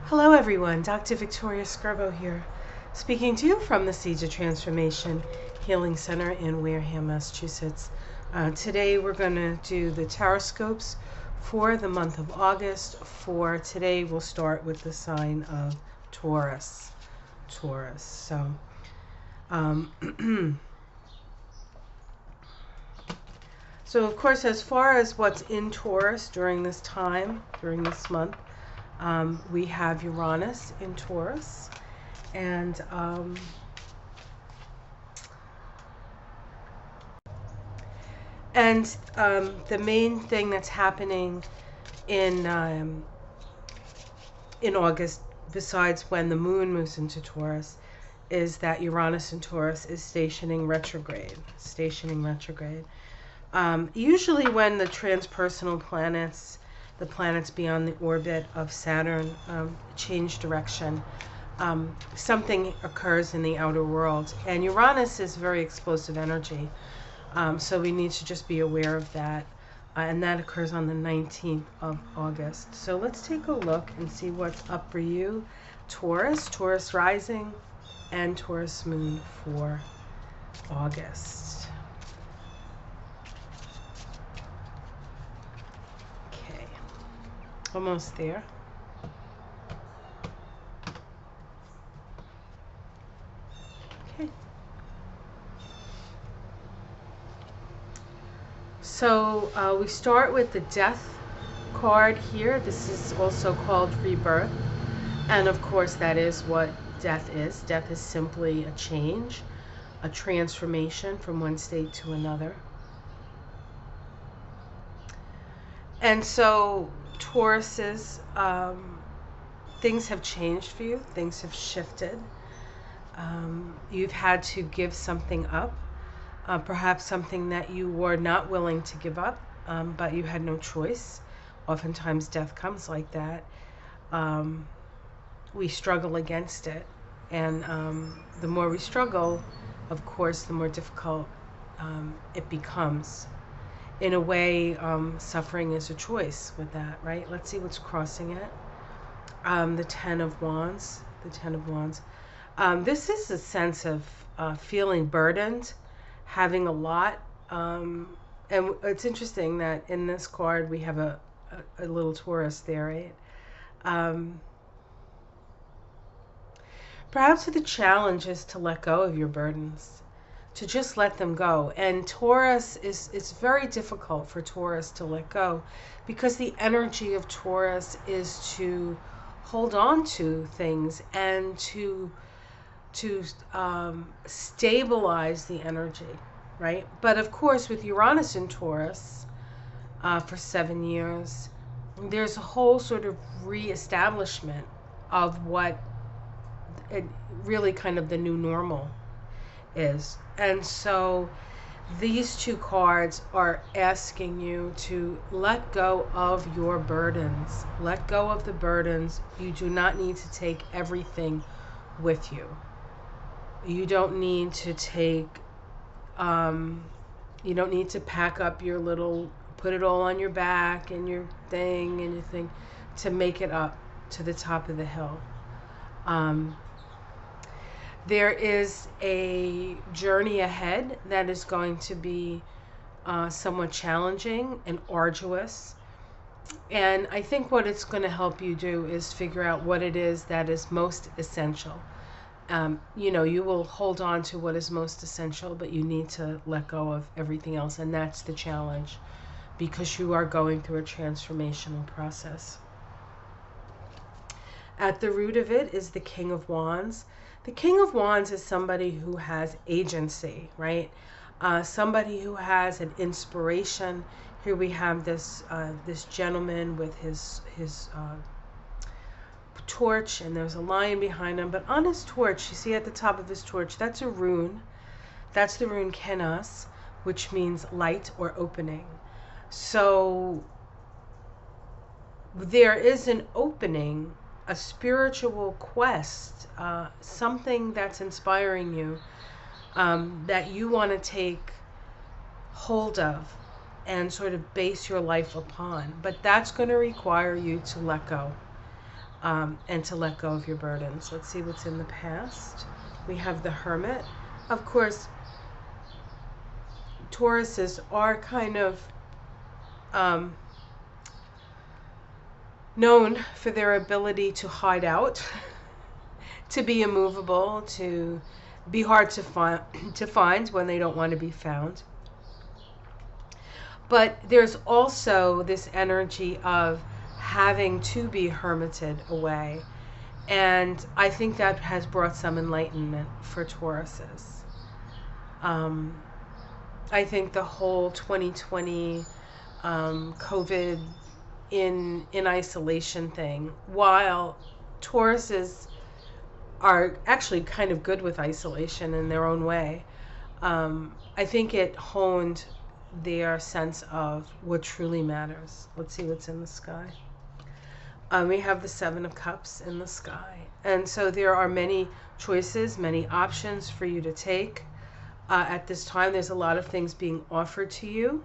Hello everyone, Dr. Victoria Scarbo here, speaking to you from the Seeds of Transformation Healing Center in Wareham, Massachusetts. Today we're going to do the Tauroscopes for the month of August. For today we'll start with the sign of Taurus. So, so of course, as far as what's in Taurus during this time, during this month, we have Uranus in Taurus, and the main thing that's happening in August, besides when the moon moves into Taurus, is that Uranus in Taurus is stationing retrograde. Usually when the transpersonal planets, the planets beyond the orbit of Saturn, change direction, something occurs in the outer world. And Uranus is very explosive energy, so we need to just be aware of that. And that occurs on the 19th of August. So let's take a look and see what's up for you, Taurus rising, and Taurus moon for August. Okay, almost there. Okay. So we start with the Death card here. This is also called Rebirth. And of course, that is what death is. Death is simply a change, a transformation from one state to another. And so, Tauruses, things have changed for you. Things have shifted. You've had to give something up. Perhaps something that you were not willing to give up, but you had no choice. Oftentimes death comes like that. We struggle against it, and the more we struggle, of course, the more difficult it becomes. In a way, suffering is a choice with that, right? Let's see what's crossing it. The Ten of Wands. This is a sense of feeling burdened, having a lot. And it's interesting that in this card we have a little Taurus there, right? Perhaps the challenge is to let go of your burdens, to just let them go. And Taurus it's very difficult for Taurus to let go, because the energy of Taurus is to hold on to things and to stabilize the energy, right? But of course, with Uranus in Taurus for 7 years, there's a whole sort of reestablishment of what really kind of the new normal is. And so these two cards are asking you to let go of your burdens. Let go of the burdens. You do not need to take everything with you. You don't need to take, you don't need to pack up your little, put it all on your back and your thing to make it up to the top of the hill. There is a journey ahead that is going to be somewhat challenging and arduous. And I think what it's going to help you do is figure out what it is that is most essential. You will hold on to what is most essential, but you need to let go of everything else. And that's the challenge, because you are going through a transformational process. At the root of it is the King of Wands. The King of Wands is somebody who has agency, right? Somebody who has an inspiration. Here we have this gentleman with his torch, and there's a lion behind him. But on his torch, you see at the top of his torch, that's a rune. That's the rune Kenas, which means light or opening. So there is an opening, a spiritual quest, something that's inspiring you, that you want to take hold of and sort of base your life upon. But that's going to require you to let go. and to let go of your burdens. Let's see what's in the past. We have the Hermit. Of course, Tauruses are kind of known for their ability to hide out, to be immovable, to be hard to find when they don't want to be found. But there's also this energy of having to be hermited away. And I think that has brought some enlightenment for Tauruses. I think the whole 2020 COVID in isolation thing, while Tauruses are actually kind of good with isolation in their own way, I think it honed their sense of what truly matters. Let's see what's in the sky. We have the Seven of Cups in the sky. And so there are many choices, many options for you to take. At this time, there's a lot of things being offered to you.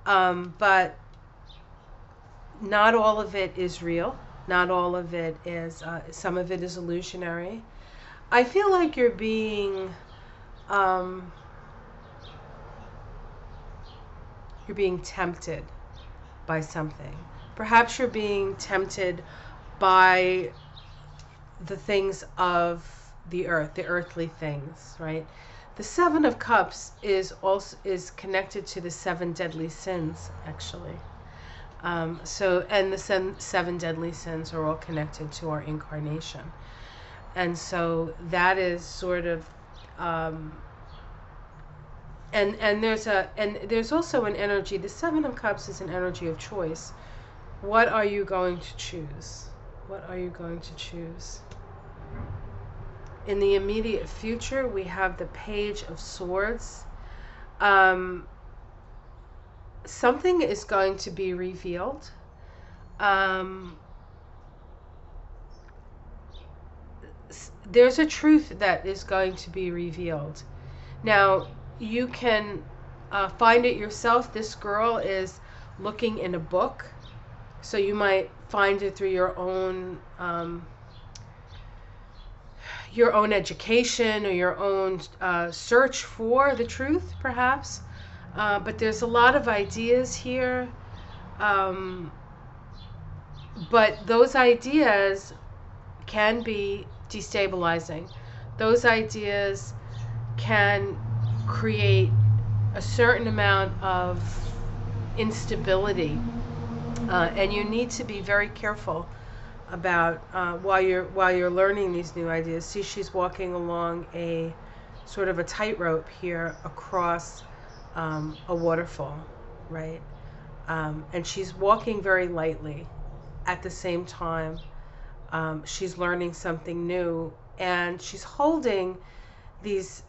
But not all of it is real. Not all of it is, some of it is illusionary. I feel like you're being tempted by something. Perhaps you're being tempted by the things of the earth, the earthly things, right? The Seven of Cups is connected to the 7 deadly sins, actually. And the 7 deadly sins are all connected to our incarnation. And so that is sort of and there's also an energy. The Seven of Cups is an energy of choice. What are you going to choose? What are you going to choose? In the immediate future, we have the Page of Swords. Something is going to be revealed. There's a truth that is going to be revealed. Now, you can find it yourself. This girl is looking in a book. So you might find it through your own education or your own search for the truth, perhaps. But there's a lot of ideas here. But those ideas can be destabilizing. Those ideas can create a certain amount of instability. And you need to be very careful about while you're learning these new ideas. See, she's walking along a sort of a tightrope here across a waterfall, right? And she's walking very lightly. At the same time, she's learning something new, and she's holding these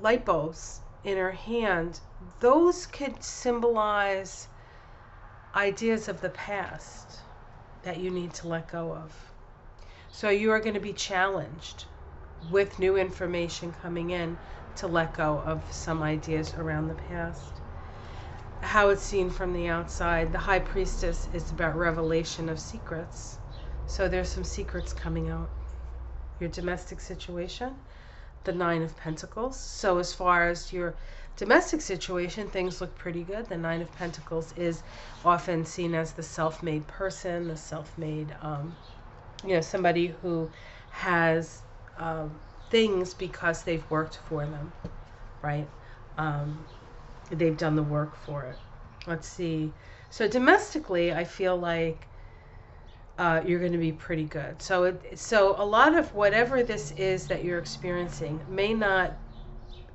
light bulbs in her hand. Those could symbolize ideas of the past that you need to let go of. So you are going to be challenged with new information coming in to let go of some ideas around the past. How it's seen from the outside, the High Priestess is about revelation of secrets. So there's some secrets coming out. Your domestic situation, the Nine of Pentacles. So as far as your domestic situation, things look pretty good. The Nine of Pentacles is often seen as the self-made person, the self-made, somebody who has things because they've worked for them, right? They've done the work for it. Let's see. So domestically, I feel like you're going to be pretty good. So a lot of whatever this is that you're experiencing may not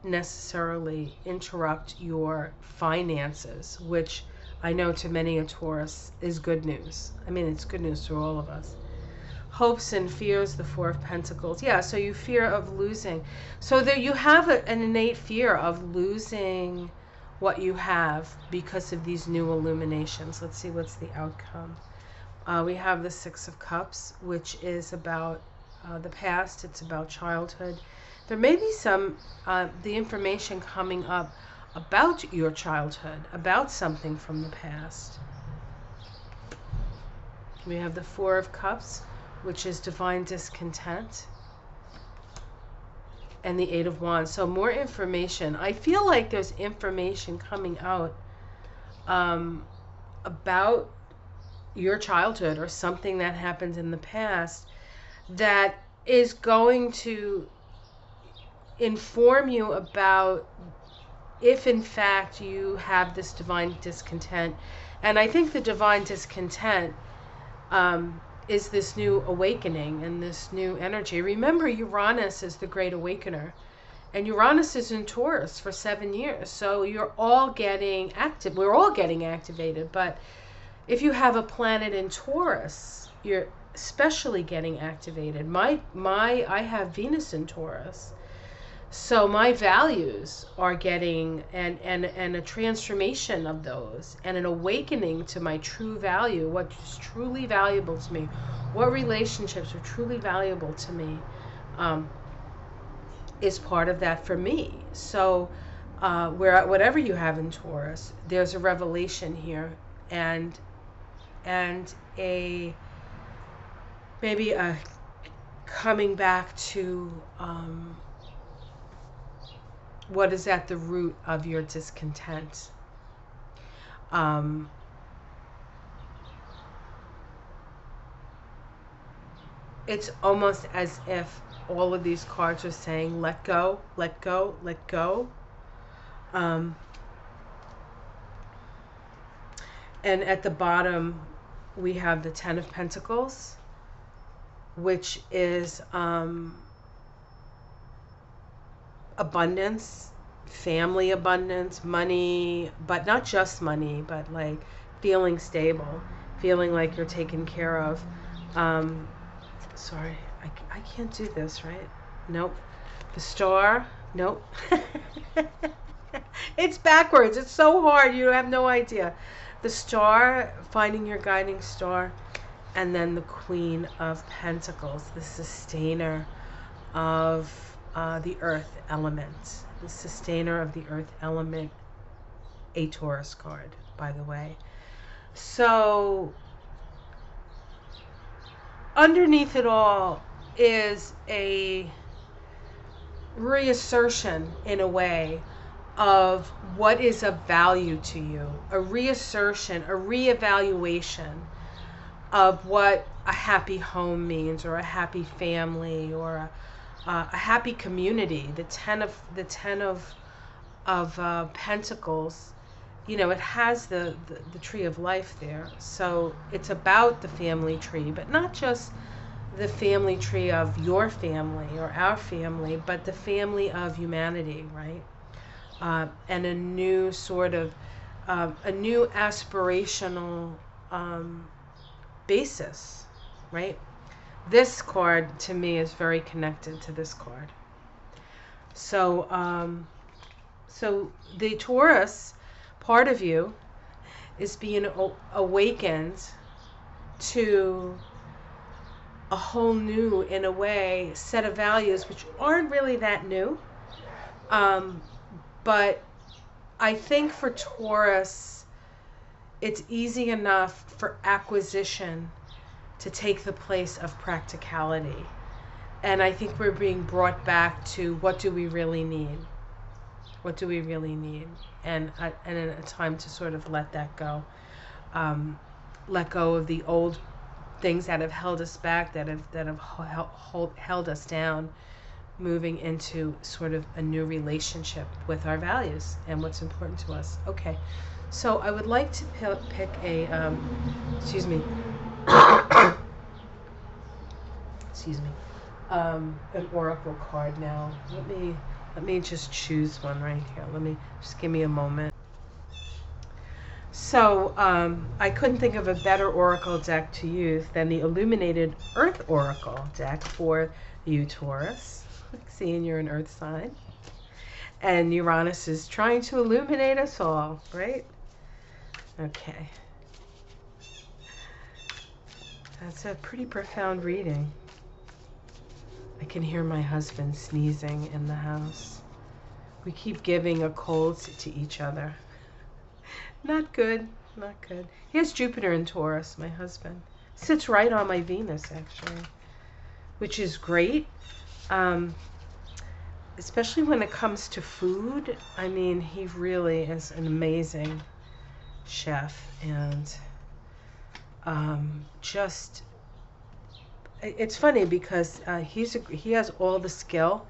necessarily interrupt your finances, which I know to many a Taurus is good news. I mean, it's good news to all of us. Hopes and fears, the Four of Pentacles. Yeah, so you fear of losing. So there you have an innate fear of losing what you have because of these new illuminations. Let's see what's the outcome. We have the Six of Cups, which is about the past. It's about childhood. There may be some, the information coming up about your childhood, about something from the past. We have the Four of Cups, which is divine discontent, and the Eight of Wands. So more information. I feel like there's information coming out about your childhood or something that happened in the past that is going to inform you about if in fact you have this divine discontent. And I think the divine discontent is this new awakening and this new energy. Remember, Uranus is the great awakener, and Uranus is in Taurus for 7 years. So you're all getting active. We're all getting activated. But if you have a planet in Taurus, you're especially getting activated. I have Venus in Taurus. So my values are getting and a transformation of those, and an awakening to my true value, what is truly valuable to me, what relationships are truly valuable to me, is part of that for me. So whatever you have in Taurus, there's a revelation here, and a maybe a coming back to what is at the root of your discontent. It's almost as if all of these cards are saying, let go, let go, let go. And at the bottom, we have the Ten of Pentacles, which is abundance, family abundance, money, but not just money, but like feeling stable, feeling like you're taken care of. Sorry, I can't do this, right? Nope. The Star, nope. It's backwards. It's so hard. You have no idea. The Star, finding your guiding star, and then the Queen of Pentacles, the sustainer of the earth element, the sustainer of the earth element, a Taurus card, by the way. So underneath it all is a reassertion, in a way, of what is of value to you, a reassertion, a reevaluation of what a happy home means, or a happy family, or a happy community. The ten of Pentacles, you know, it has the tree of life there. So it's about the family tree, but not just the family tree of your family or our family, but the family of humanity, right? And a new sort of, a new aspirational basis, right? This card, to me, is very connected to this card. So, so the Taurus part of you is being awakened to a whole new, in a way, set of values, which aren't really that new. But I think for Taurus, it's easy enough for acquisition to take the place of practicality. And I think we're being brought back to, what do we really need? What do we really need? And a time to sort of let that go. Let go of the old things that have held us back, that have held us down, moving into sort of a new relationship with our values and what's important to us. Okay, so I would like to pick a, excuse me, an oracle card now. Let me just choose one right here. Just give me a moment. So I couldn't think of a better oracle deck to use than the Illuminated Earth Oracle deck for you, Taurus. Seeing you're an Earth sign, and Uranus is trying to illuminate us all, right? Okay. That's a pretty profound reading. I can hear my husband sneezing in the house. We keep giving a cold to each other. Not good, not good. He has Jupiter in Taurus, my husband. Sits right on my Venus, actually, which is great. Especially when it comes to food. I mean, he really is an amazing chef, and just it's funny because he has all the skill,